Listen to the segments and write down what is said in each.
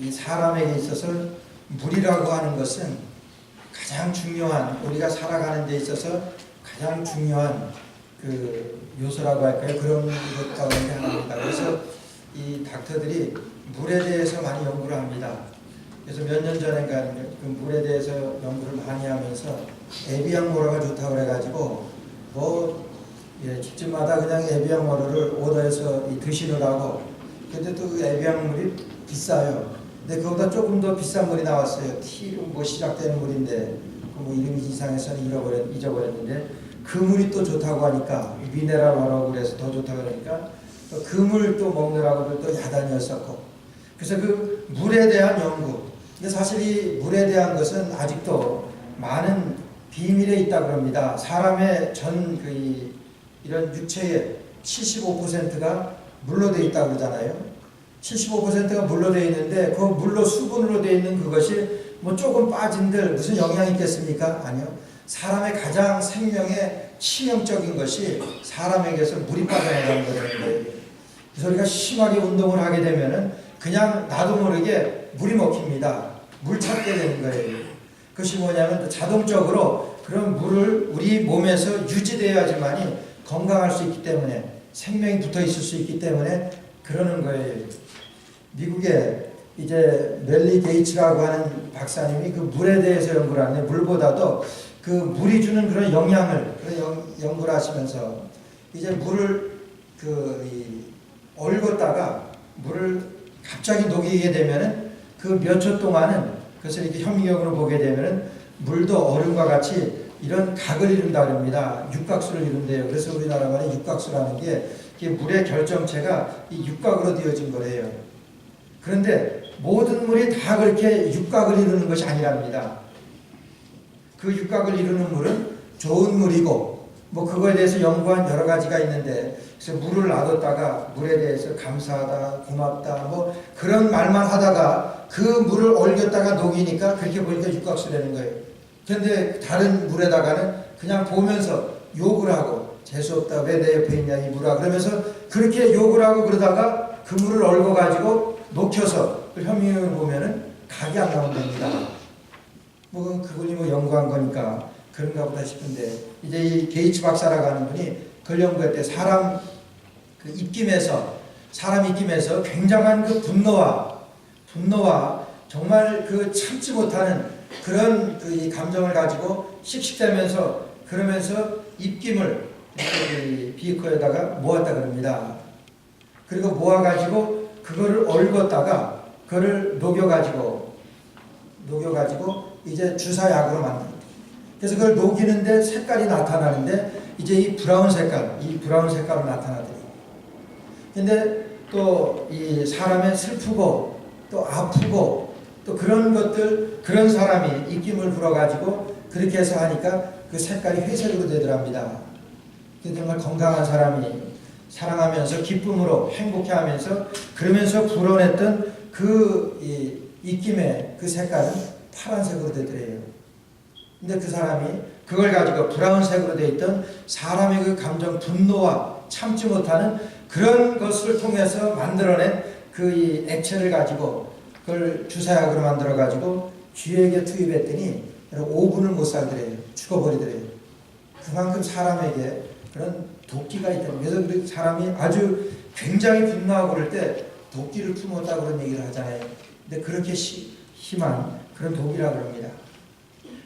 이 사람에게 있어서 물이라고 하는 것은 가장 중요한, 우리가 살아가는 데 있어서 가장 중요한 그 요소라고 할까요? 그런 것 가운데 하나입니다. 그래서 이 닥터들이 물에 대해서 많이 연구를 합니다. 그래서 몇 년 전인가 그 물에 대해서 연구를 많이 하면서 에비앙모라가 좋다고 그래가지고 집집마다 그냥 에비앙모를 오더해서 드시느라고. 근데 또 그 에비앙물이 비싸요. 근데 그보다 조금 더 비싼 물이 나왔어요. T로 시작되는 물인데 이름이 이상해서는 잊어버렸는데 그 물이 또 좋다고 하니까 미네랄 워라고 그래서 더 좋다고 그러니까 그 물 또 먹느라고도 또 야단이었었고. 그래서 그 물에 대한 연구. 근데 사실 이 물에 대한 것은 아직도 많은 비밀에 있다고 합니다. 사람의 이런 육체의 75%가 물로 되어 있다고 그러잖아요. 75%가 물로 되어 있는데 그 물로 수분으로 되어 있는 그것이 조금 빠진들 무슨 영향이 있겠습니까? 아니요. 사람의 가장 생명의 치명적인 것이 사람에게서 물이 빠져나가는 거예요. 그래서 우리가 심하게 운동을 하게 되면은 그냥 나도 모르게 물이 먹힙니다. 물 찾게 되는 거예요. 그것이 뭐냐면 자동적으로 그런 물을 우리 몸에서 유지되어야지만이 건강할 수 있기 때문에, 생명이 붙어 있을 수 있기 때문에 그러는 거예요. 미국에 이제 멜리 게이츠라고 하는 박사님이 그 물에 대해서 연구를 하는데, 물보다도 그 물이 주는 그런 영향을 연구를 하시면서 이제 물을 얼었다가 물을 갑자기 녹이게 되면은 그 몇 초 동안은 그것을 이렇게 현미경으로 보게 되면은 물도 얼음과 같이 이런 각을 이룬다 그럽니다. 육각수를 이룬대요. 그래서 우리나라 말에 육각수라는 게 물의 결정체가 이 육각으로 되어진 거래요. 그런데 모든 물이 다 그렇게 육각을 이루는 것이 아니랍니다. 그 육각을 이루는 물은 좋은 물이고 그거에 대해서 연구한 여러 가지가 있는데, 그래서 물을 놔뒀다가 물에 대해서 감사하다, 고맙다 그런 말만 하다가 그 물을 얼겼다가 녹이니까 그렇게 보니까 육각수 되는 거예요. 그런데 다른 물에다가는 그냥 보면서 욕을 하고 재수없다, 왜 내 옆에 있냐 이 물아, 그러면서 그렇게 욕을 하고 그러다가 그 물을 얼궈가지고 녹여서 그 현미경을 보면은 각이 안 나온답니다. 그분이 연구한 거니까 그런가 보다 싶은데, 이제 이 게이츠 박사라고 하는 분이 그걸 연구할 때 사람 입김에서 굉장한 그 분노와 정말 참지 못하는 그런 이 감정을 가지고 씩씩대면서 그러면서 입김을 비커에다가 모았다 그럽니다. 그리고 모아가지고 그거를 얼궜다가 그거를 녹여가지고 이제 주사약으로 만듭니다. 그래서 그걸 녹이는데 색깔이 나타나는데 이제 이 브라운 색깔로 나타나더래요. 근데 또 이 사람의 슬프고 또 아프고 또 그런 것들, 그런 사람이 입김을 불어가지고 그렇게 해서 하니까 그 색깔이 회색으로 되더랍니다. 정말 건강한 사람이 사랑하면서 기쁨으로 행복해하면서 그러면서 불어냈던 그 입김의 그 색깔은 파란색으로 되더래요. 근데 그 사람이 그걸 가지고 브라운색으로 되어 있던 사람의 그 감정, 분노와 참지 못하는 그런 것을 통해서 만들어낸 그 이 액체를 가지고 그걸 주사약으로 만들어 가지고 쥐에게 투입했더니 5분을 못 살더래요. 죽어버리더래요. 그만큼 사람에게 그런 도끼가 있다는. 그래서 그 사람이 아주 굉장히 분노하고 그럴 때 도끼를 품었다고 그런 얘기를 하잖아요. 근데 그렇게 심한 그런 독이라고 합니다.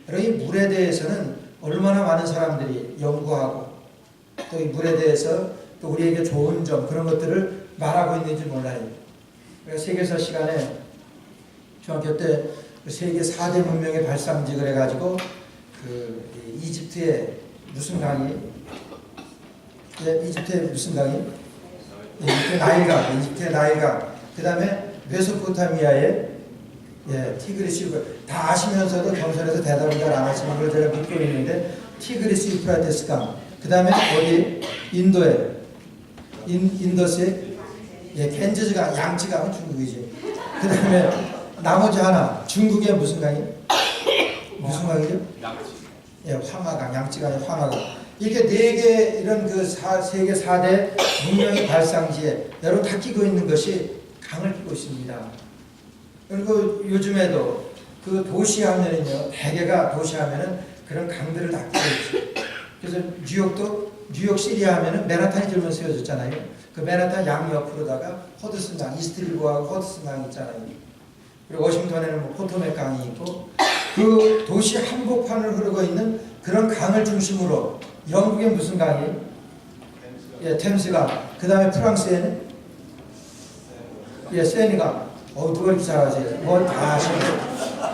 여러분, 이 물에 대해서는 얼마나 많은 사람들이 연구하고 또 이 물에 대해서 또 우리에게 좋은 점, 그런 것들을 말하고 있는지 몰라요. 그래서 세계사 시간에 중학교 때 세계 4대 문명의 발상직을 해가지고 이집트의 무슨 강이? 이집트의 나일강. 그 다음에 메소포타미아의 티그리스 유프라테스. 다 아시면서도 겸손해서 대답을 잘 안 하시는 걸 제가 믿고 있는데, 티그리스 유프라테스 강. 그 다음에 어디? 인도스의 겐지스강, 양치강은 중국이지. 그 다음에 나머지 하나, 중국의 무슨 강이? 무슨 강이죠? 황하강, 양치강의 황하강. 이렇게 4개 이런 세계 4대 문명의 발상지에 여러분 다 끼고 있는 것이 강을 끼고 있습니다. 그리고 요즘에도 그 도시 하면은요, 대개가 도시 하면은 그런 강들을 다 끼고 있죠. 그래서 뉴욕시리 하면은 맨하탄이 들면 세워졌잖아요. 그 맨하탄 양옆으로다가 허드슨 강, 이스트리버하고 허드슨 강이 있잖아요. 그리고 워싱턴에는 뭐 포토맥 강이 있고, 그 도시 한복판을 흐르고 있는 그런 강을 중심으로, 영국에 무슨 강이에요? 예, 템스강. 그 다음에 프랑스에는 예, 세니강. 누가 이렇게 잘하세요? 뭐 다 아시네요.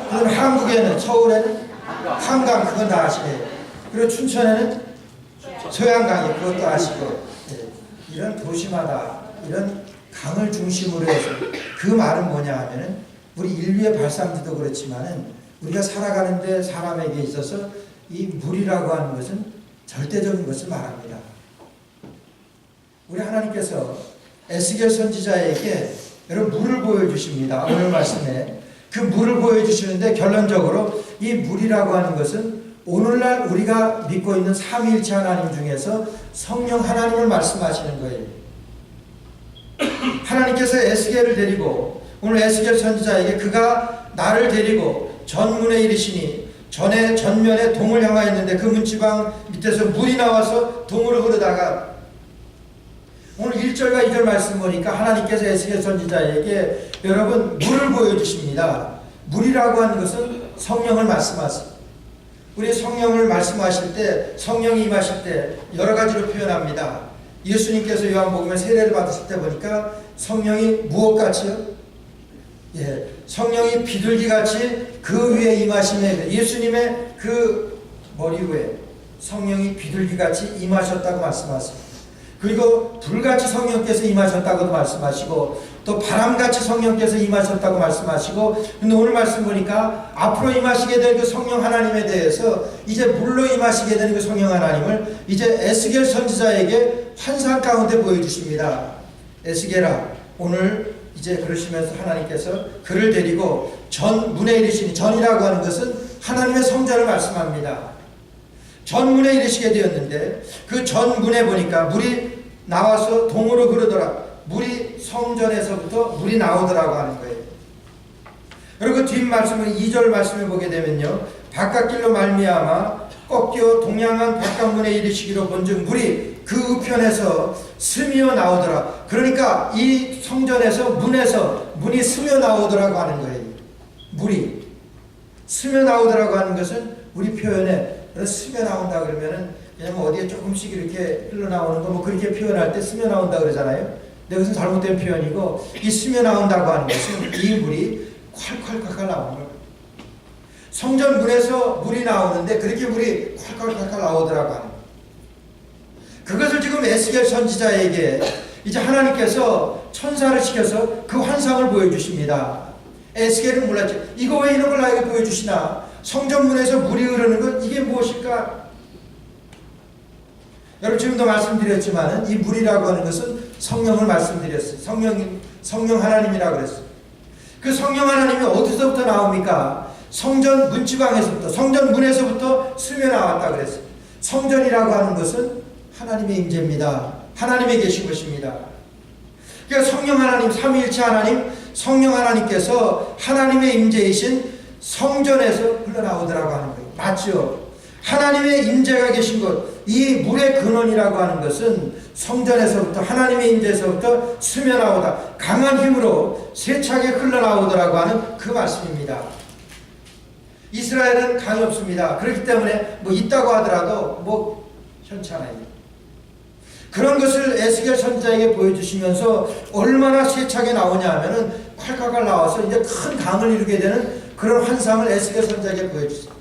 그다음 한국에는, 서울에는 한강, 그건 다 아시네요. 그리고 춘천에는 소양강이, 그것도 아시고. 예, 이런 도시마다 이런 강을 중심으로 해서, 그 말은 뭐냐 하면은 우리 인류의 발상지도 그렇지만은 우리가 살아가는데 사람에게 있어서 이 물이라고 하는 것은 절대적인 것을 말합니다. 우리 하나님께서 에스겔 선지자에게 여러분 물을 보여주십니다. 오늘 말씀에 그 물을 보여주시는데, 결론적으로 이 물이라고 하는 것은 오늘날 우리가 믿고 있는 삼위일체 하나님 중에서 성령 하나님을 말씀하시는 거예요. 하나님께서 에스겔을 데리고, 오늘 에스겔 선지자에게 그가 나를 데리고 전문에 이르시니, 전면에 동을 향하였는데 그 문지방 밑에서 물이 나와서 동으로 흐르다가, 오늘 1절과 2절 말씀 보니까 하나님께서 에스겔 선지자에게 여러분 물을 보여주십니다. 물이라고 하는 것은 성령을 말씀하세요. 우리 성령을 말씀하실 때, 성령이 임하실 때 여러 가지로 표현합니다. 예수님께서 요한복음에 세례를 받으실 때 보니까 성령이 무엇같이요? 예, 성령이 비둘기같이 그 위에 임하시네. 예수님의 그 머리 위에 성령이 비둘기같이 임하셨다고 말씀하세요. 그리고 불같이 성령께서 임하셨다고도 말씀하시고, 또 바람같이 성령께서 임하셨다고 말씀하시고, 근데 오늘 말씀 보니까 앞으로 임하시게 될 그 성령 하나님에 대해서, 이제 물로 임하시게 되는 그 성령 하나님을 이제 에스겔 선지자에게 환상 가운데 보여주십니다. 에스겔아, 오늘 이제 그러시면서 하나님께서 그를 데리고 전문에 이르시니, 전이라고 하는 것은 하나님의 성전을 말씀합니다. 전문에 이르시게 되었는데, 그 전문에 보니까 물이 나와서 동으로 흐르더라. 물이 성전에서부터 물이 나오더라고 하는 거예요. 그리고 그 뒷말씀을 2절 말씀을 보게 되면요, 바깥길로 말미암아 꺾여 동양한 바깥문에 이르시기로 본즉 물이 그 우편에서 스며 나오더라. 그러니까 이 성전에서 문에서 문이 스며 나오더라고 하는 거예요. 물이 스며 나오더라고 하는 것은 우리 표현에 스며 나온다 그러면은 그냥 어디에 조금씩 이렇게 흘러나오는 거 뭐 그렇게 표현할 때 스며 나온다 그러잖아요. 근데 그것은 잘못된 표현이고, 이 스며 나온다고 하는 것은 이 물이 콸콸콸콸 나오는 거예요. 성전 문에서 물이 나오는데 그렇게 물이 콸콸콸콸 나오더라고 하는 거예요. 그것을 지금 에스겔 선지자에게 이제 하나님께서 천사를 시켜서 그 환상을 보여주십니다. 에스겔은 몰랐죠. 이거 왜 이런 걸 나에게 보여주시나? 성전문에서 물이 흐르는 것, 이게 무엇일까? 여러분, 지금도 말씀드렸지만 이 물이라고 하는 것은 성령을 말씀드렸어요. 성령 하나님이라고 그랬어요. 그 성령 하나님이 어디서부터 나옵니까? 성전 문지방에서부터, 성전 문에서부터 스며 나왔다 그랬어요. 성전이라고 하는 것은 하나님의 임재입니다. 하나님의 계신 것입니다. 그러니까 성령 하나님, 삼위일체 하나님, 성령 하나님께서 하나님의 임재이신 성전에서 흘러나오더라고 하는 거예요. 맞죠? 하나님의 임재가 계신 것, 이 물의 근원이라고 하는 것은 성전에서부터, 하나님의 임재에서부터 스며 나오다, 강한 힘으로 세차게 흘러나오더라고 하는 그 말씀입니다. 이스라엘은 강이 없습니다. 그렇기 때문에 뭐 있다고 하더라도 뭐 현찮아요. 그런 것을 에스겔 선지자에게 보여주시면서 얼마나 세차게 나오냐 하면은 콸콸콸 나와서 이제 큰 강을 이루게 되는 그런 환상을 에스겔 선지자에게 보여주세요.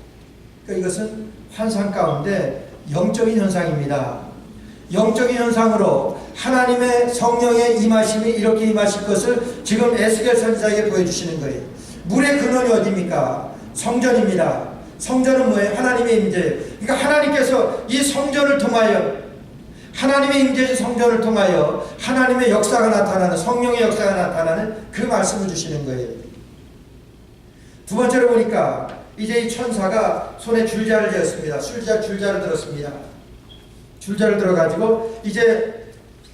그러니까 이것은 환상 가운데 영적인 현상입니다. 영적인 현상으로 하나님의 성령의 임하심이 이렇게 임하실 것을 지금 에스겔 선지자에게 보여주시는 거예요. 물의 근원이 어디입니까? 성전입니다. 성전은 뭐예요? 하나님의 임재예요. 그러니까 하나님께서 이 성전을 통하여, 하나님의 임재의 성전을 통하여 하나님의 역사가 나타나는, 성령의 역사가 나타나는 그 말씀을 주시는 거예요. 두 번째로 보니까 이제 이 천사가 손에 줄자를 지었습니다. 줄자를 들었습니다. 줄자를 들어가지고 이제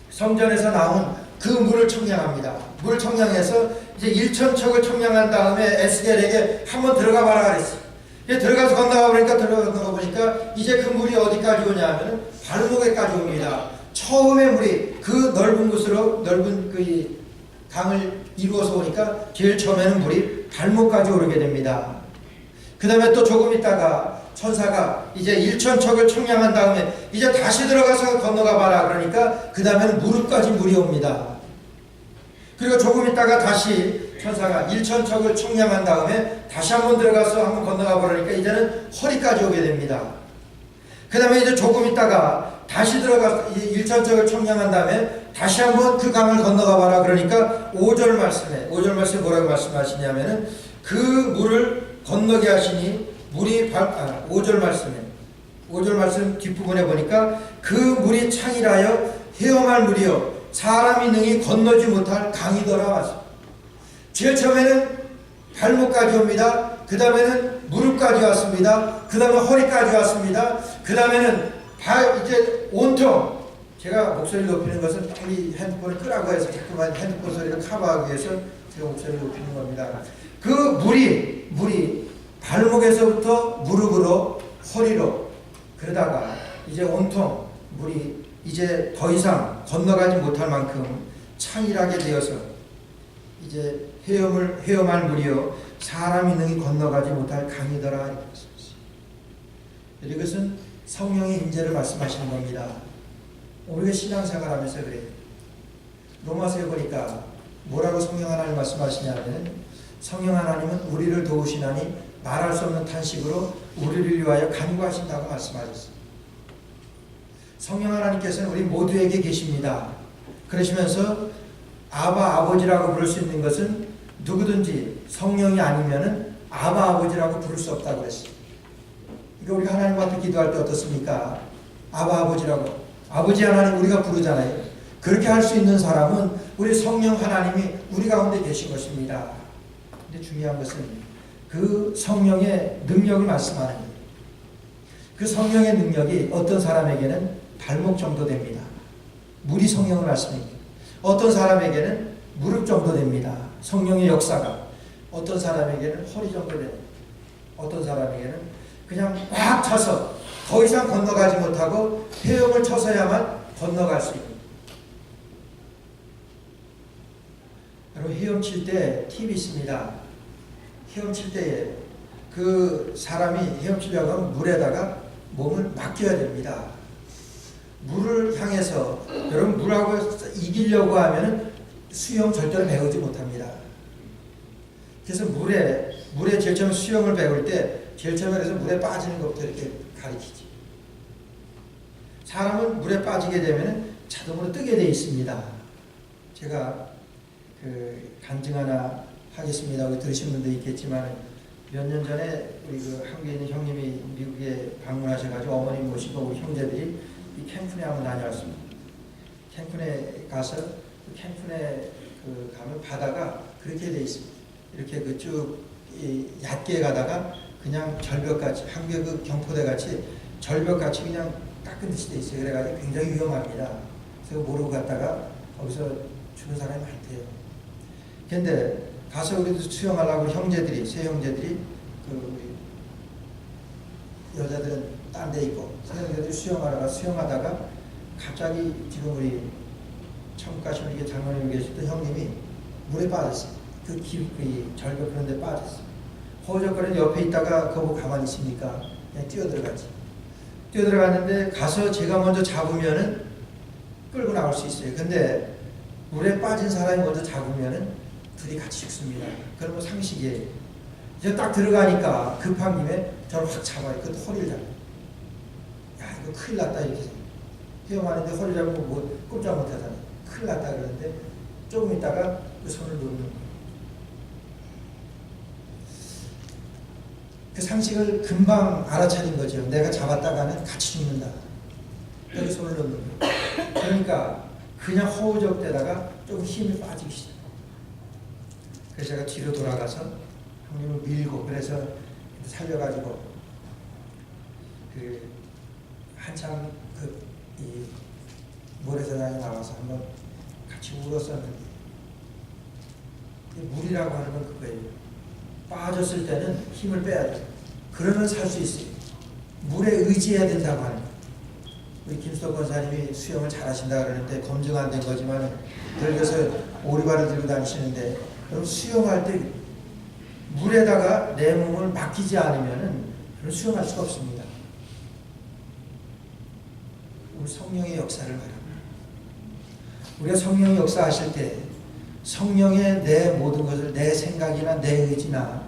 성전에서 나온 그 물을 청량합니다. 물을 청량해서 이제 1,000척을 청량한 다음에 에스겔에게 한번 들어가 봐라 그랬어요. 들어가서 건너가 보니까 이제 그 물이 어디까지 오냐면 발목에까지 옵니다. 처음에 물이 그 넓은 곳으로 넓은 그 강을 이루어서 오니까 제일 처음에는 물이 발목까지 오르게 됩니다. 그 다음에 또 조금 있다가 천사가 이제 1,000척을 청량한 다음에 이제 다시 들어가서 건너가 봐라 그러니까 그 다음에는 무릎까지 물이 옵니다. 그리고 조금 있다가 다시 천사가 1,000척을 청량한 다음에 다시 한번 들어가서 한번 건너가 보라니까 이제는 허리까지 오게 됩니다. 그 다음에 이제 조금 있다가 다시 들어가서 1,000척을 청량한 다음에 다시 한번 그 강을 건너가 봐라 그러니까 5절 말씀에 뭐라고 말씀하시냐면은 그 물을 건너게 하시니 물이 5절 말씀 뒷부분에 보니까 그 물이 창이라여 헤엄할 물이요 사람이 능히 건너지 못할 강이더라 왔습니다. 제일 처음에는 발목까지 옵니다. 그 다음에는 무릎까지 왔습니다. 그 다음에 허리까지 왔습니다. 그 다음에는 이제 온통 제가 목소리를 높이는 것은 빨리 핸드폰을 끄라고 해서 자꾸만 핸드폰 소리를 커버하기 위해서 제가 목소리를 높이는 겁니다. 그 물이 발목에서부터 무릎으로 허리로 그러다가 이제 온통 물이 이제 더 이상 건너가지 못할 만큼 창이라게 되어서 이제 헤엄할 물이요 사람이 능히 건너가지 못할 강이더라. 이것은 성령의 임재를 말씀하시는 겁니다. 우리가 신앙생활하면서 그래요. 로마서에 보니까 뭐라고 성령 하나님 말씀하시냐면 성령 하나님은 우리를 도우시나니 말할 수 없는 탄식으로 우리를 위하여 간구하신다고 말씀하셨어요. 성령 하나님께서는 우리 모두에게 계십니다. 그러시면서 아바 아버지라고 부를 수 있는 것은 누구든지 성령이 아니면은 아바 아버지라고 부를 수 없다고 그랬어요. 이거 우리가 하나님 앞에 기도할 때 어떻습니까? 아바 아버지라고 아버지 하나님 우리가 부르잖아요. 그렇게 할 수 있는 사람은 우리 성령 하나님이 우리 가운데 계신 것입니다. 근데 중요한 것은 그 성령의 능력을 말씀하는 거예요. 그 성령의 능력이 어떤 사람에게는 발목 정도 됩니다. 물이 성령을 말씀합니다. 어떤 사람에게는 무릎 정도 됩니다. 성령의 역사가 어떤 사람에게는 허리 정도 됩니다. 어떤 사람에게는 그냥 꽉 차서 더 이상 건너가지 못하고 헤엄을 쳐서야만 건너갈 수 있는. 여러분 헤엄칠 때 팁이 있습니다. 헤엄칠 때에 그 사람이 헤엄치려고 하면 물에다가 몸을 맡겨야 됩니다. 물을 향해서 여러분 물하고 이기려고 하면은 수영 절대로 배우지 못합니다. 그래서 물에 제일 처음 수영을 배울 때 제일 처음에 그래서 물에 빠지는 것부터 이렇게 가르치지. 사람은 물에 빠지게 되면 자동으로 뜨게 돼 있습니다. 제가 그 간증 하나 하겠습니다. 들으신 분도 있겠지만 몇 년 전에 우리 그 한국에 있는 형님이 미국에 방문하셔가지고 어머님 모시고 우리 형제들이 이 캠프네 한번 다녀왔습니다. 캠프네 가서 그 캠프네 그 가면 바다가 그렇게 돼 있습니다. 이렇게 그 쭉 얕게 가다가 그냥 절벽같이 한국의 그 경포대같이 절벽같이 그냥 깎은 듯이 돼 있어요. 그래가지고 굉장히 위험합니다. 그래서 모르고 갔다가 거기서 죽은 사람이 많대요. 근데 가서 우리도 수영하려고 형제들이 세 형제들이 그 여자들은 딴 데 있고 세 형제들이 수영하다가 갑자기 지금 우리 천국 가시는 게 장로님 계시던 형님이 물에 빠졌어요. 그 절벽 그런 데 빠졌어요. 허우적거리는 옆에 있다가 그거 가만히 있으니까 그냥 뛰어들어갔지. 뛰어들어갔는데 가서 제가 먼저 잡으면은 끌고 나올 수 있어요. 근데 물에 빠진 사람이 먼저 잡으면은 둘이 같이 죽습니다. 그러면 상식이에요. 이제 딱 들어가니까 급한 김에 저를 확 잡아요. 그 허리를 잡아요. 야 이거 큰일 났다 이렇게 헤엄하는데 허리 잡고 뭐 꼼짝 못하잖아요. 큰일 났다 그러는데 조금 있다가 그 손을 놓는 거예요. 그 상식을 금방 알아차린 거죠. 내가 잡았다가는 같이 죽는다. 여기 손을 놓는 거예요. 그러니까 그냥 허우적대다가 조금 힘이 빠지기 시작해요. 그래서 제가 뒤로 돌아가서 형님을 밀고 그래서 살려가지고 그 한참 이 모래사장에 나와서 한번 같이 같이 울었었는데. 물이라고 하는 건 그거예요. 빠졌을 때는 힘을 빼야 돼요. 그러면 살 수 있어요. 물에 의지해야 된다고 하는 거예요. 우리 김수덕 권사님이 수영을 잘하신다 그러는데 검증 안 된 거지만 늙어서 오리발을 들고 다니시는데, 그럼 수영할 때 물에다가 내 몸을 맡기지 않으면 수영할 수가 없습니다. 우리 성령의 역사를 바랍니다. 우리가 성령의 역사하실 때 성령의 내 모든 것을, 내 생각이나 내 의지나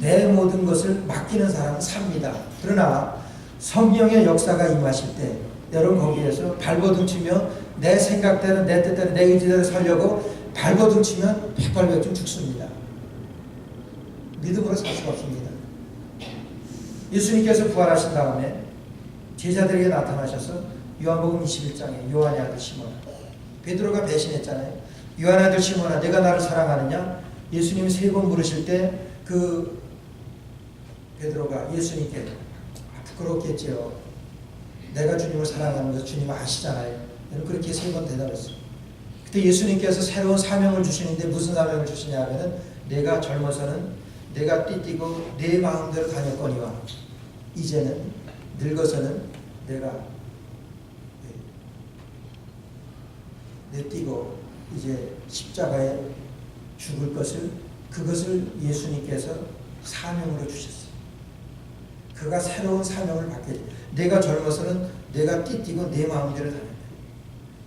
내 모든 것을 맡기는 사람은 삽니다. 그러나 성령의 역사가 임하실 때 여러분 거기에서 발버둥 치며 내 생각대로 내 뜻대로 내 의지대로 살려고 발버둥 치면 백발백중 죽습니다. 믿음으로 살 수가 없습니다. 예수님께서 부활하신 다음에 제자들에게 나타나셔서 요한복음 21장에 요한의 아들 시몬아, 베드로가 배신했잖아요. 요한의 아들 시몬아, 내가 나를 사랑하느냐? 예수님이 3번 물으실 때 그 베드로가 예수님께 부끄럽겠지요. 내가 주님을 사랑하는 것을 주님 아시잖아요. 그렇게 3번 대답했어요. 그때 예수님께서 새로운 사명을 주시는데 무슨 사명을 주시냐 하면은, 내가 젊어서는 내가 띠띠고 내 마음대로 다녔거니와 이제는 늙어서는 내가 내 띠고 이제 십자가에 죽을 것을, 그것을 예수님께서 사명으로 주셨어요. 그가 새로운 사명을 받게 돼요. 내가 젊어서는 내가 띠띠고 내 마음대로 다녔다.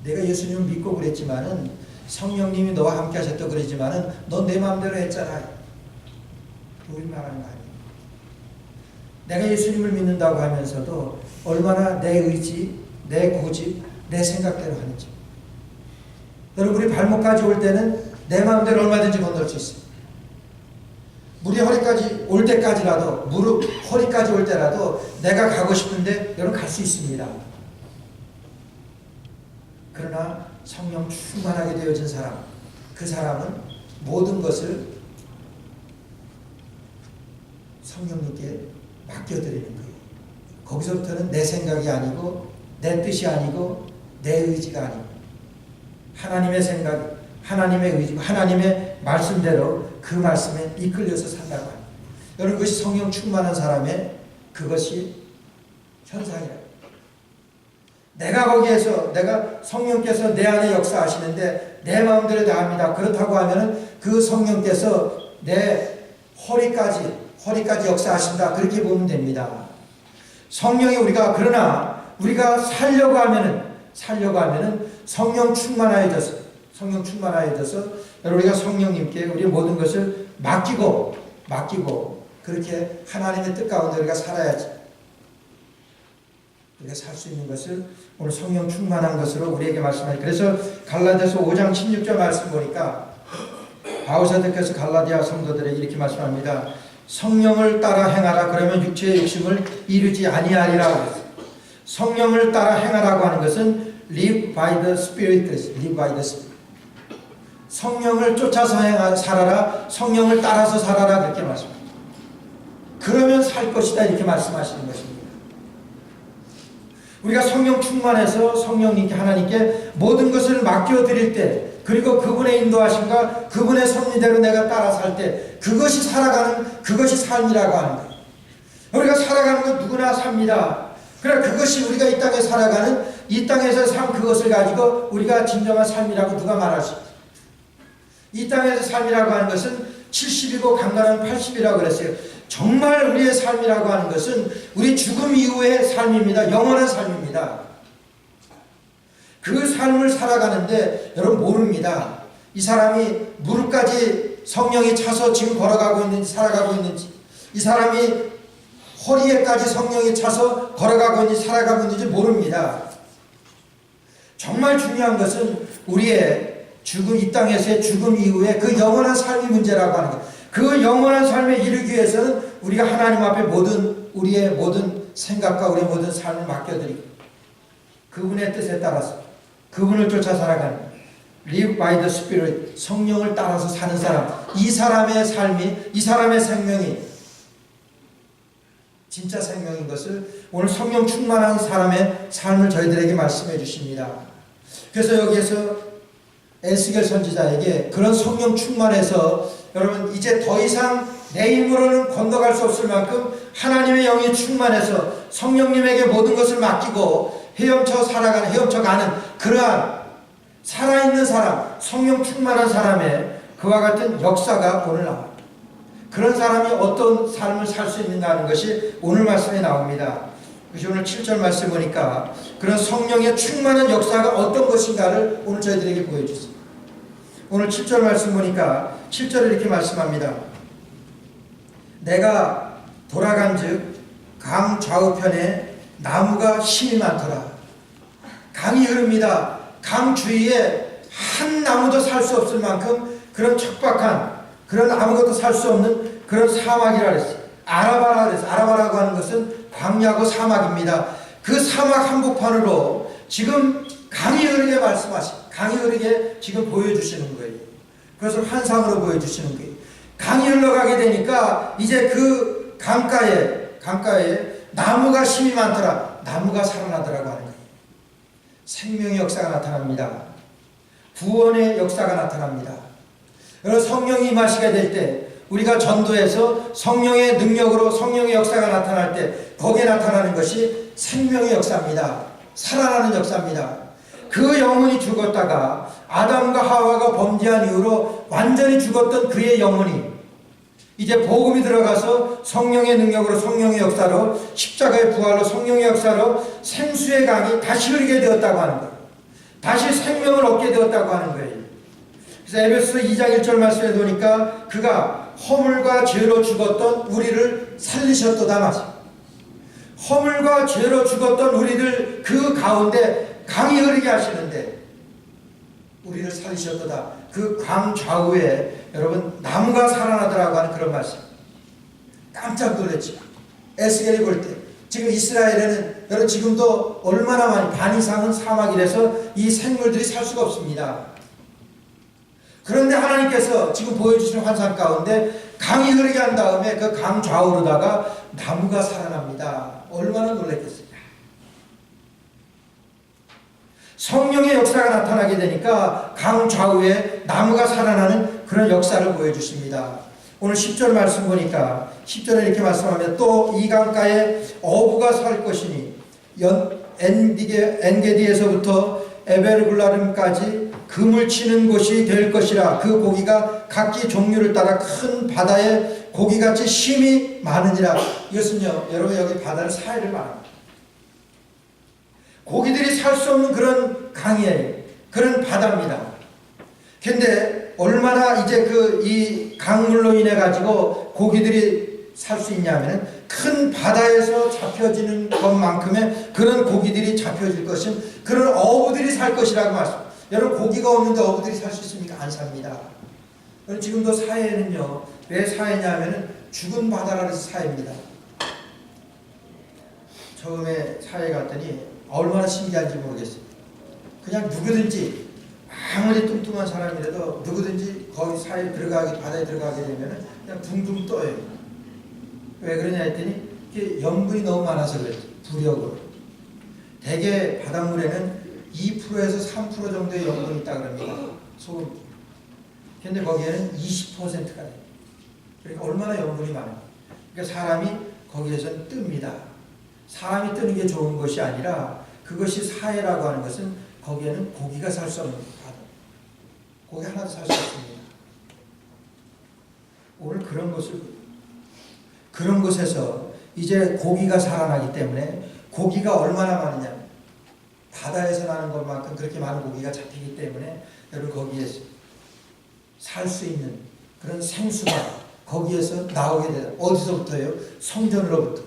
내가 예수님을 믿고 그랬지만은, 성령님이 너와 함께 하셨다고 그랬지만은 넌 내 마음대로 했잖아. 우리 말하는 거 아니에요. 내가 예수님을 믿는다고 하면서도 얼마나 내 의지, 내 고집, 내 생각대로 하는지. 여러분이 발목까지 올 때는 내 마음대로 얼마든지 건널 수 있어요. 물이 허리까지 올 때까지라도, 무릎 허리까지 올 때라도 내가 가고 싶은데 여러분 갈 수 있습니다. 그러나 성령 충만하게 되어진 사람, 그 사람은 모든 것을 성령님께 맡겨드리는 거예요. 거기서부터는 내 생각이 아니고 내 뜻이 아니고 내 의지가 아니고 하나님의 생각, 하나님의 의지, 하나님의 말씀대로 그 말씀에 이끌려서 산다고 합니다. 여러분, 그것이 성령 충만한 사람의 그것이 현상이라고. 내가 거기에서, 내가 성령께서 내 안에 역사하시는데 내 마음대로 다 합니다. 그렇다고 하면은 그 성령께서 내 허리까지 역사하신다. 그렇게 보면 됩니다. 성령이 그러나 우리가 살려고 하면은 성령 충만하여져서 여러분, 우리가 성령님께 우리의 모든 것을 맡기고 그렇게 하나님의 뜻 가운데 우리가 살아야지. 우리가 살 수 있는 것을 오늘 성령 충만한 것으로 우리에게 말씀하시죠. 그래서 갈라디아서 5장 16절 말씀 보니까 바울 사도께서 갈라디아 성도들에게 이렇게 말씀합니다. 성령을 따라 행하라. 그러면 육체의 욕심을 이루지 아니하리라. 성령을 따라 행하라고 하는 것은 live by the Spirit. live by the Spirit. 성령을 쫓아서 살아라. 성령을 따라서 살아라. 그렇게 말씀합니다. 그러면 살 것이다. 이렇게 말씀하시는 것입니다. 우리가 성령 충만해서 성령님께, 하나님께 모든 것을 맡겨드릴 때, 그리고 그분의 인도하심과 그분의 섭리대로 내가 따라 살 때, 그것이 살아가는, 그것이 삶이라고 하는 거예요. 우리가 살아가는 건 누구나 삽니다. 그래, 그것이 우리가 이 땅에 살아가는, 이 땅에서 삶, 그것을 가지고 우리가 진정한 삶이라고 누가 말할 수 있어요. 이 땅에서 삶이라고 하는 것은 70이고 강간은 80이라고 그랬어요. 정말 우리의 삶이라고 하는 것은 우리 죽음 이후의 삶입니다. 영원한 삶입니다. 그 삶을 살아가는데 여러분 모릅니다. 이 사람이 무릎까지 성령이 차서 지금 걸어가고 있는지 살아가고 있는지, 이 사람이 허리에까지 성령이 차서 걸어가고 있는지 살아가고 있는지 모릅니다. 정말 중요한 것은 우리의 죽음, 이 땅에서의 죽음 이후에 그 영원한 삶이 문제라고 하는 것. 그 영원한 삶에 이르기 위해서는 우리가 하나님 앞에 우리의 모든 생각과 우리의 모든 삶을 맡겨드리고 그분의 뜻에 따라서 그분을 쫓아 살아가는 live by the Spirit, 성령을 따라서 사는 사람, 이 사람의 삶이, 이 사람의 생명이 진짜 생명인 것을 오늘 성령 충만한 사람의 삶을 저희들에게 말씀해 주십니다. 그래서 여기에서 에스겔 선지자에게 그런 성령 충만해서 여러분 이제 더 이상 내 힘으로는 건너갈 수 없을 만큼 하나님의 영이 충만해서 성령님에게 모든 것을 맡기고 헤엄쳐 가는 그러한 살아있는 사람, 성령 충만한 사람의 그와 같은 역사가 오늘 나옵니다. 그런 사람이 어떤 삶을 살 수 있는가 하는 것이 오늘 말씀에 나옵니다. 그래서 오늘 7절 말씀 보니까 그런 성령의 충만한 역사가 어떤 것인가를 오늘 저희들에게 보여주세요. 오늘 7절 말씀 보니까 7절에 이렇게 말씀합니다. 내가 돌아간즉 강 좌우편에 나무가 심이 많더라. 강이 흐릅니다. 강 주위에 한 나무도 살 수 없을 만큼 그런 척박한, 그런 아무것도 살 수 없는 그런 사막이라 그랬어요. 아라바라 그랬어요. 아라바라고 하는 것은 광야고 사막입니다. 그 사막 한복판으로 지금 강이 흐르게 말씀하시고 강이 흐르게 지금 보여주시는 거예요. 그것을 환상으로 보여주시는 거예요. 강이 흘러가게 되니까 이제 그 강가에 나무가 심이 많더라. 나무가 살아나더라고 하는 거예요. 생명의 역사가 나타납니다. 구원의 역사가 나타납니다. 여러분 성령이 임하시게 될 때 우리가 전도해서 성령의 능력으로 성령의 역사가 나타날 때 거기에 나타나는 것이 생명의 역사입니다. 살아나는 역사입니다. 그 영혼이 죽었다가 아담과 하와가 범죄한 이후로 완전히 죽었던 그의 영혼이 이제 복음이 들어가서 성령의 능력으로 성령의 역사로 십자가의 부활로 성령의 역사로 생수의 강이 다시 흐르게 되었다고 하는 거예요. 다시 생명을 얻게 되었다고 하는 거예요. 그래서 에베소서 2장 1절 말씀에 보니까 그가 허물과 죄로 죽었던 우리를 살리셨도다 말씀. 허물과 죄로 죽었던 우리들 그 가운데 강이 흐르게 하시는데 우리를 살리셨도다. 그 강 좌우에 여러분 나무가 살아나더라고 하는 그런 말씀. 깜짝 놀랐죠. 에스겔이 볼 때 지금 이스라엘에는 여러분 지금도 얼마나 많이 반 이상은 사막이라서 이 생물들이 살 수가 없습니다. 그런데 하나님께서 지금 보여주시는 환상 가운데 강이 흐르게 한 다음에 그 강 좌우로다가 나무가 살아납니다. 얼마나 놀랐겠습니까? 성령의 역사가 나타나게 되니까 강 좌우에 나무가 살아나는 그런 역사를 보여주십니다. 오늘 10절 말씀 보니까 10절에 이렇게 말씀합니다. 또 이 강가에 어부가 살 것이니 엔게디에서부터 에베르굴라름까지 금을 치는 곳이 될 것이라. 그 고기가 각기 종류를 따라 큰 바다에 고기같이 심이 많으니라. 이것은요 여러분 여기 바다는 사해를 말합니다. 고기들이 살 수 없는 그런 강이에요. 그런 바다입니다. 근데 얼마나 이제 이 강물로 인해 가지고 고기들이 살 수 있냐면은 큰 바다에서 잡혀지는 것만큼의 그런 고기들이 잡혀질 것은 그런 어부들이 살 것이라고 말씀. 여러분 고기가 없는데 어부들이 살 수 있습니까? 안 삽니다. 여러분 지금도 사해는요 왜 사해냐면은 죽은 바다라 해서 사해입니다. 처음에 사해 갔더니 얼마나 신기한지 모르겠어요. 그냥 누구든지 아무리 뚱뚱한 사람이라도 누구든지 거기 사이에 바다에 들어가게 되면 그냥 둥둥 떠요. 왜 그러냐 했더니 이게 염분이 너무 많아서 그랬죠. 부력으로. 대개 바닷물에는 2%에서 3% 정도의 염분이 있다 그럽니다. 소금. 근데 거기에는 20%가 돼요. 그러니까 얼마나 염분이 많아요. 그러니까 사람이 거기에서는 뜹니다. 사람이 뜨는 게 좋은 것이 아니라 그것이 사해라고 하는 것은 거기에는 고기가 살 수 없는 바다. 고기 하나도 살 수 없습니다. 오늘 그런 곳에서 이제 고기가 살아나기 때문에 고기가 얼마나 많으냐. 바다에서 나는 것만큼 그렇게 많은 고기가 잡히기 때문에 여러분 거기에서 살 수 있는 그런 생수가 거기에서 나오게 되다. 어디서부터요? 성전으로부터.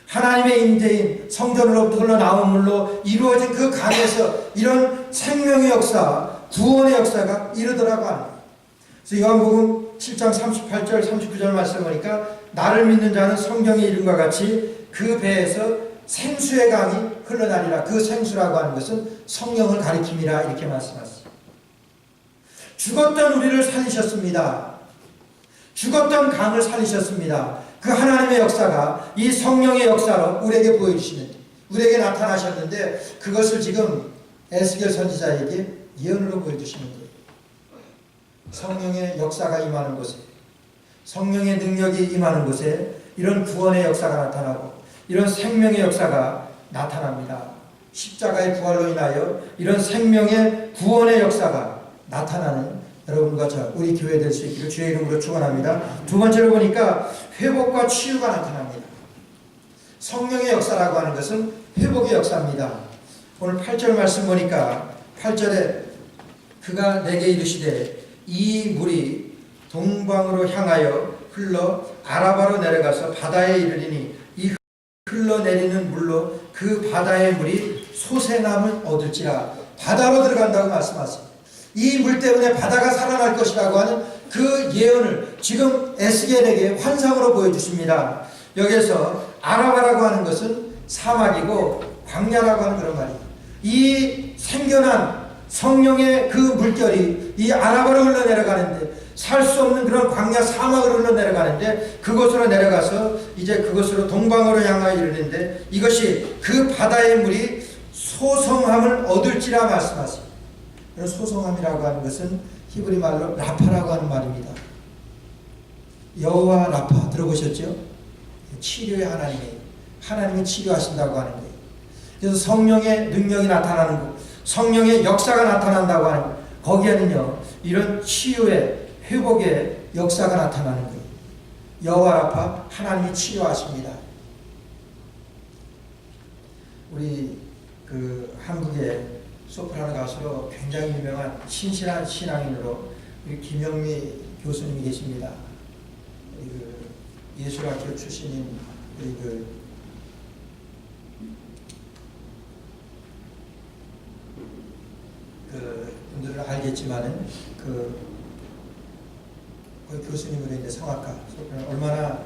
하나님의 임재인 성전으로부터 흘러나온 물로 이루어진 그 강에서 이런 생명의 역사, 구원의 역사가 이르더라고 하는 거예요. 그래서 요한복음 7장 38절 39절 말씀 보니까 나를 믿는 자는 성경의 이름과 같이 그 배에서 생수의 강이 흘러나리라. 그 생수라고 하는 것은 성령을 가리킴이라 이렇게 말씀하셨습니다. 죽었던 우리를 살리셨습니다. 죽었던 강을 살리셨습니다. 그 하나님의 역사가 이 성령의 역사로 우리에게 보여주시는데 우리에게 나타나셨는데 그것을 지금 에스겔 선지자에게 예언으로 보여주시는 거예요. 성령의 역사가 임하는 곳에, 성령의 능력이 임하는 곳에 이런 구원의 역사가 나타나고 이런 생명의 역사가 나타납니다. 십자가의 부활로 인하여 이런 생명의 구원의 역사가 나타나는 여러분과 저 우리 교회 될 수 있기를 주의 이름으로 축원합니다. 두 번째로 보니까 회복과 치유가 나타납니다. 성령의 역사라고 하는 것은 회복의 역사입니다. 오늘 8절 말씀 보니까 8절에 그가 내게 이르시되 이 물이 동방으로 향하여 흘러 아라바로 내려가서 바다에 이르리니 이 흘러내리는 물로 그 바다의 물이 소생함을 얻을지라. 바다로 들어간다고 말씀하세요. 이 물 때문에 바다가 살아날 것이라고 하는 그 예언을 지금 에스겔에게 환상으로 보여주십니다. 여기에서 아라바라고 하는 것은 사막이고 광야라고 하는 그런 말이에요. 이 생겨난 성령의 그 물결이 이 아라바로 흘러내려가는데 살 수 없는 그런 광야 사막으로 흘러내려가는데 그곳으로 내려가서 이제 그곳으로 동방으로 향하여 이르는데 이것이 그 바다의 물이 소성함을 얻을지라 말씀하시고, 그런 소성함이라고 하는 것은 히브리 말로 라파라고 하는 말입니다. 여호와 라파 들어보셨죠? 치료의 하나님이에요. 하나님이 치료하신다고 하는 거예요. 그래서 성령의 능력이 나타나는 것, 성령의 역사가 나타난다고 하는 것, 거기에는요 이런 치유의 회복의 역사가 나타나는 거예요. 여호와 라파, 하나님이 치료하십니다. 우리 그 한국의 소프라노 가수로 굉장히 유명한 신실한 신앙인으로 우리 김영미 교수님이 계십니다. 그 예술학교 출신인 우리 그 분들은 알겠지만은 그 교수님으로 이제 성악가 얼마나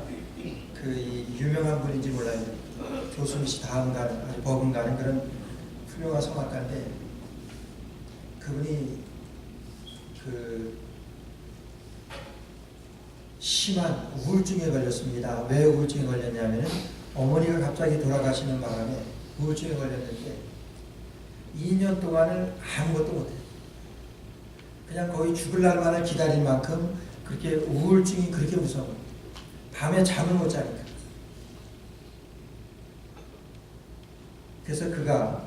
그 유명한 분인지 몰라요. 교수님이 다음 가는 아주 버금가는 그런 훌륭한 성악가인데 그분이 그 심한 우울증에 걸렸습니다. 왜 우울증에 걸렸냐면은 어머니가 갑자기 돌아가시는 바람에 우울증에 걸렸는데 2년 동안을 아무것도 못해요. 그냥 거의 죽을 날만을 기다릴 만큼 그렇게 우울증이 그렇게 무서워. 밤에 잠을 못 자니까. 그래서 그가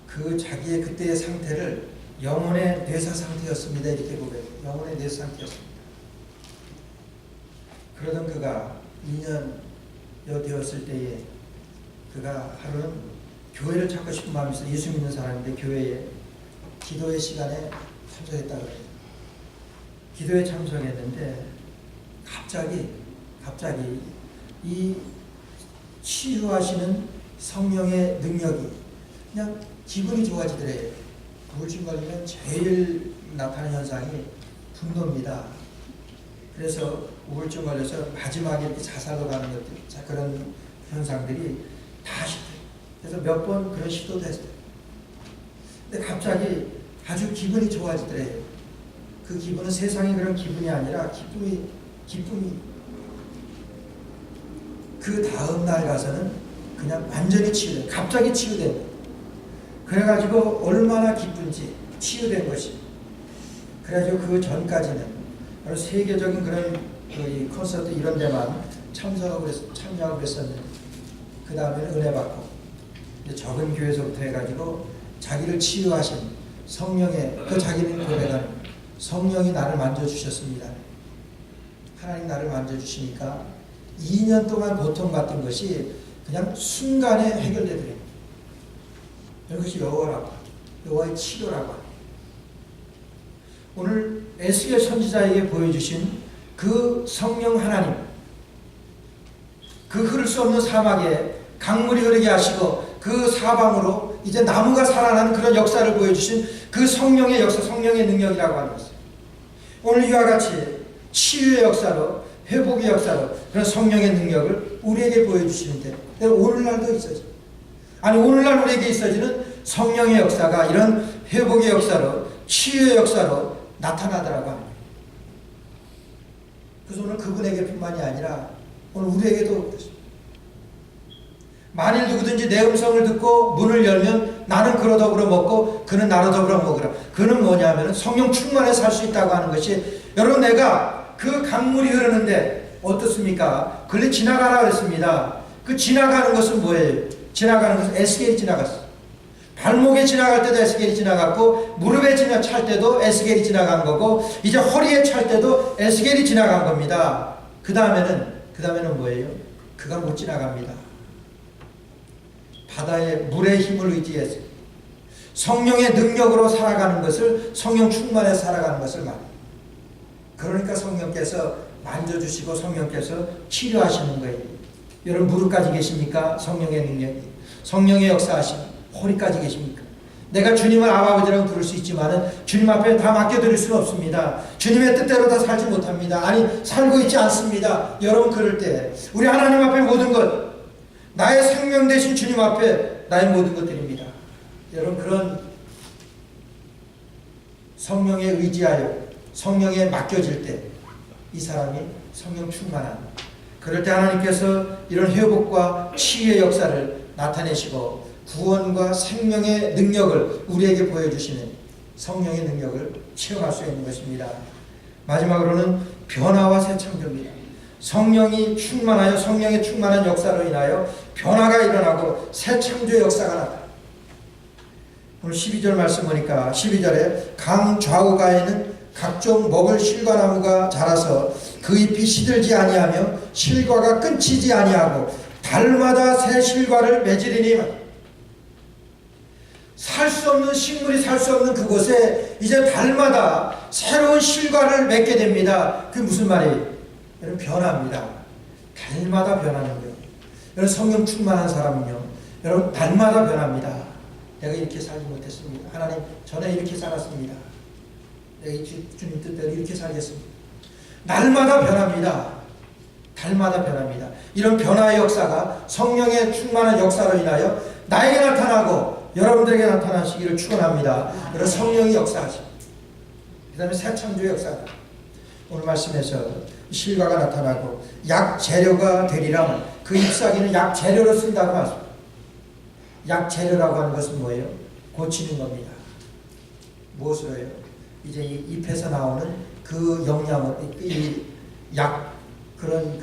그 자기의 그때의 상태를 영혼의 뇌사 상태였습니다. 이렇게 고백해요. 영혼의 뇌사 상태였습니다. 그러던 그가 2년여 되었을 때에 그가 하루는 교회를 찾고 싶은 마음이 있어. 예수 믿는 사람인데 교회에 기도의 시간에 참석했다고 해요. 기도에 참석했는데 갑자기 이 치유하시는 성령의 능력이 그냥 기분이 좋아지더래요. 우울증 걸리면 제일 나타나는 현상이 분노입니다. 그래서 우울증 걸려서 마지막에 이렇게 자살로 가는 것들, 그런 현상들이 다 시켜요. 그래서 몇 번 그런 시도도 했어요. 근데 갑자기 아주 기분이 좋아지더래요. 그 기분은 세상의 그런 기분이 아니라 기쁨이 그 다음 날 가서는 그냥 완전히 치유돼요. 갑자기 치유돼요. 그래가지고 얼마나 기쁜지 치유된 것이. 그래가지고 그 전까지는 바로 세계적인 그런 그 콘서트 이런 데만 참여하고 그랬었는데 그 다음에는 은혜 받고 적은 교회에서부터 해가지고 자기를 치유하신 성령의 그 자기는 고백하는 성령이 나를 만져주셨습니다. 하나님 나를 만져주시니까 2년 동안 고통받던 것이 그냥 순간에 해결되더래요. 이것이 여호와라고, 여호와의 치료라고. 오늘 에스겔 선지자에게 보여주신 그 성령 하나님, 그 흐를 수 없는 사막에 강물이 흐르게 하시고 그 사방으로 이제 나무가 살아나는 그런 역사를 보여주신 그 성령의 역사, 성령의 능력이라고 하는 것입니다. 오늘 이와 같이 치유의 역사로, 회복의 역사로 그런 성령의 능력을 우리에게 보여주시는데 오늘날도 있어져. 아니 오늘날 우리에게 있어지는 성령의 역사가 이런 회복의 역사로, 치유의 역사로 나타나더라고 합니다. 그래서 오늘 그분에게뿐만이 아니라 오늘 우리에게도 그렇습니다. 만일 누구든지 내 음성을 듣고 문을 열면 나는 그로 더불어 먹고 그는 나로 더불어 먹으라. 그는 뭐냐면 성령 충만해 살 수 있다고 하는 것이 여러분, 내가 그 강물이 흐르는데 어떻습니까? 걸리 지나가라 그랬습니다. 그 지나가는 것은 뭐예요? 지나가는 것은 에스겔이 지나갔어. 발목에 지나갈 때도 에스겔이 지나갔고, 무릎에 찰 때도 에스겔이 지나간 거고, 이제 허리에 찰 때도 에스겔이 지나간 겁니다. 그 다음에는 뭐예요? 그가 못 지나갑니다. 바다의 물의 힘을 의지해서 성령의 능력으로 살아가는 것을, 성령 충만해 살아가는 것을 말해요. 그러니까 성령께서 만져주시고 성령께서 치료하시는 거예요. 여러분, 무릎까지 계십니까? 성령의 능력이. 성령의 역사하심. 허리까지 계십니까? 내가 주님을 아버지라고 부를 수 있지만은 주님 앞에 다 맡겨드릴 수는 없습니다. 주님의 뜻대로 다 살지 못합니다. 아니, 살고 있지 않습니다. 여러분, 그럴 때 우리 하나님 앞에 모든 것, 나의 생명 되신 주님 앞에 나의 모든 것들입니다. 여러분, 그런 성령에 의지하여 성령에 맡겨질 때 이 사람이 성령 충만한, 그럴 때 하나님께서 이런 회복과 치유의 역사를 나타내시고 구원과 생명의 능력을 우리에게 보여주시는 성령의 능력을 체험할 수 있는 것입니다. 마지막으로는 변화와 새 창조입니다. 성령이 충만하여 성령의 충만한 역사로 인하여 변화가 일어나고 새 창조의 역사가 나타납니다. 오늘 12절 말씀 보니까 12절에 강 좌우가에는 각종 먹을 실과나무가 자라서 그 잎이 시들지 아니하며 실과가 끊치지 아니하고 달마다 새 실과를 맺으리니, 살 수 없는 식물이 살 수 없는 그곳에 이제 달마다 새로운 실과를 맺게 됩니다. 그게 무슨 말이에요? 여러분, 변화입니다. 달마다 변하는 거예요. 여러분, 성령 충만한 사람은요, 여러분, 달마다 변합니다. 내가 이렇게 살지 못했습니다. 하나님, 저는 이렇게 살았습니다. 내가 주님 뜻대로 이렇게 살겠습니다. 날마다 변합니다. 달마다 변합니다. 이런 변화의 역사가 성령의 충만한 역사로 인하여 나에게 나타나고 여러분들에게 나타나시기를 축원합니다. 그런 성령이 역사하십니다. 그 다음에 새 창조의 역사다. 오늘 말씀에서 실과가 나타나고 약 재료가 되리라면 그 잎사귀는 약 재료로 쓴다고 말씀합니다. 약 재료라고 하는 것은 뭐예요? 고치는 겁니다. 무엇으로요? 이제 이 잎에서 나오는 그 영양을, 그런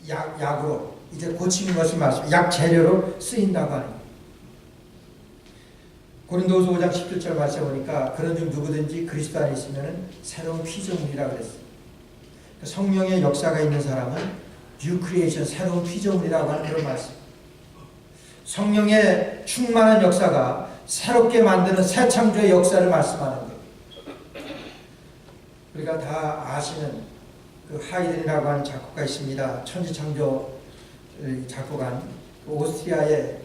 약으로 이제 고치는 것을 말씀, 약 재료로 쓰인다고 하는. 고린도후서 5장 17절 말씀 보니까 그런 중 누구든지 그리스도 안에 있으면 새로운 피조물이라고 그랬어요. 성령의 역사가 있는 사람은 뉴 크리에이션, 새로운 피조물이라고 하는 그런 말씀. 성령의 충만한 역사가 새롭게 만드는 새 창조의 역사를 말씀하는 거예요. 우리가 다 아시는 그 하이든이라고 하는 작곡가 있습니다. 천지창조 작곡한 그 오스트리아의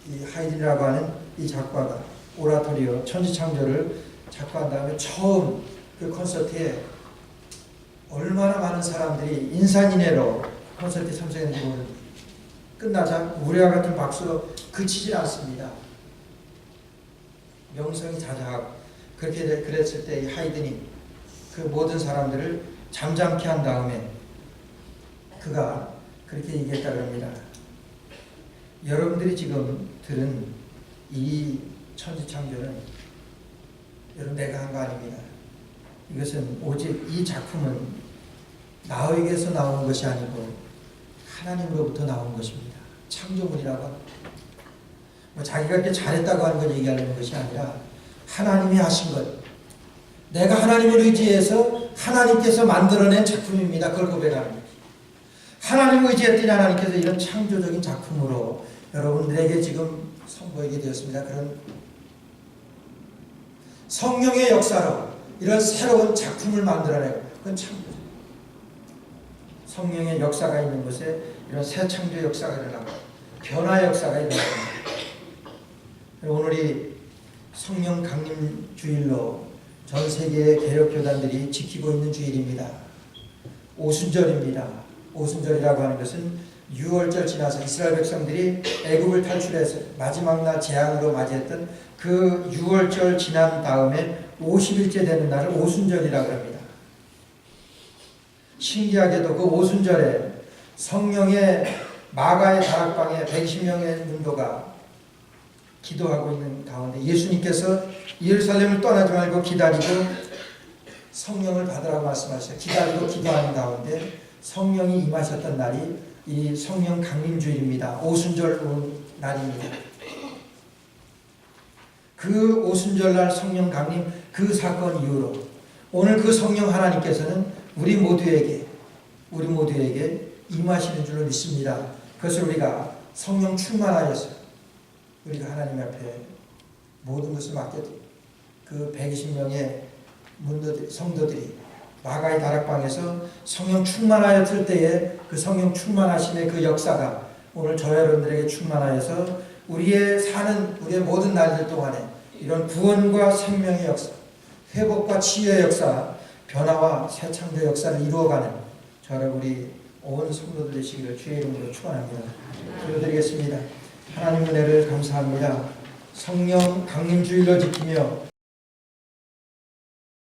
이 하이든이라고 하는 이 작곡가가 오라토리오 천지창조를 작곡한 다음에 처음 그 콘서트에 얼마나 많은 사람들이 인산인해로 콘서트에 참석했는지 모르는데 끝나자 우리와 같은 박수로 그치지 않습니다. 명성이 자자하고 그렇게 그랬을 때 이 하이든이 그 모든 사람들을 잠잠케 한 다음에 그가 그렇게 얘기했다 그럽니다. 여러분들이 지금 들은 이 천지창조는 여러분 내가 한 거 아닙니다. 이것은 오직 이 작품은 나에게서 나오는 것이 아니고 하나님으로부터 나온 것입니다. 창조물이라고 합니다. 뭐 자기가 이렇게 잘했다고 하는 걸 얘기하려는 것이 아니라 하나님이 하신 것, 내가 하나님을 의지해서 하나님께서 만들어낸 작품입니다. 그걸 고백하는 거예요. 하나님을 의지했더니 하나님께서 이런 창조적인 작품으로 여러분들에게 지금 선보이게 되었습니다. 그런 성령의 역사로 이런 새로운 작품을 만들어내고, 그건 창조죠. 성령의 역사가 있는 곳에 이런 새 창조 역사가 일어나고 변화의 역사가 일어납니다. 오늘이 성령 강림 주일로 전 세계의 개혁교단들이 지키고 있는 주일입니다. 오순절입니다. 오순절이라고 하는 것은 6월절 지나서 이스라엘 백성들이 애굽을 탈출해서 마지막 날 재앙으로 맞이했던 그 6월절 지난 다음에 50일째 되는 날을 오순절이라고 합니다. 신기하게도 그 오순절에 성령의 마가의 다락방에 120명의 문도가 기도하고 있는 가운데 예수님께서 예루살렘을 떠나지 말고 기다리고 성령을 받으라고 말씀하셨어요. 기다리고 기도하는 가운데 성령이 임하셨던 날이 이 성령 강림주일입니다. 오순절 온 날입니다. 그 오순절날 성령 강림 그 사건 이후로 오늘 그 성령 하나님께서는 우리 모두에게 임하시는 줄로 믿습니다. 그것을 우리가 성령 충만하여서 우리가 하나님 앞에 모든 것을 맡겨드리고 그 120명의 성도들이 마가의 다락방에서 성령 충만하였을 때에 그 성령 충만하심의 그 역사가 오늘 저 여러분들에게 충만하여서 우리의 모든 날들 동안에 이런 구원과 생명의 역사, 회복과 치유의 역사, 변화와 새 창조 역사를 이루어가는 저를 우리 온 성도들 되시기를 주의 이름으로 축원합니다. 기도드리겠습니다. 하나님 은혜를 감사합니다. 성령 강림주일로 지키며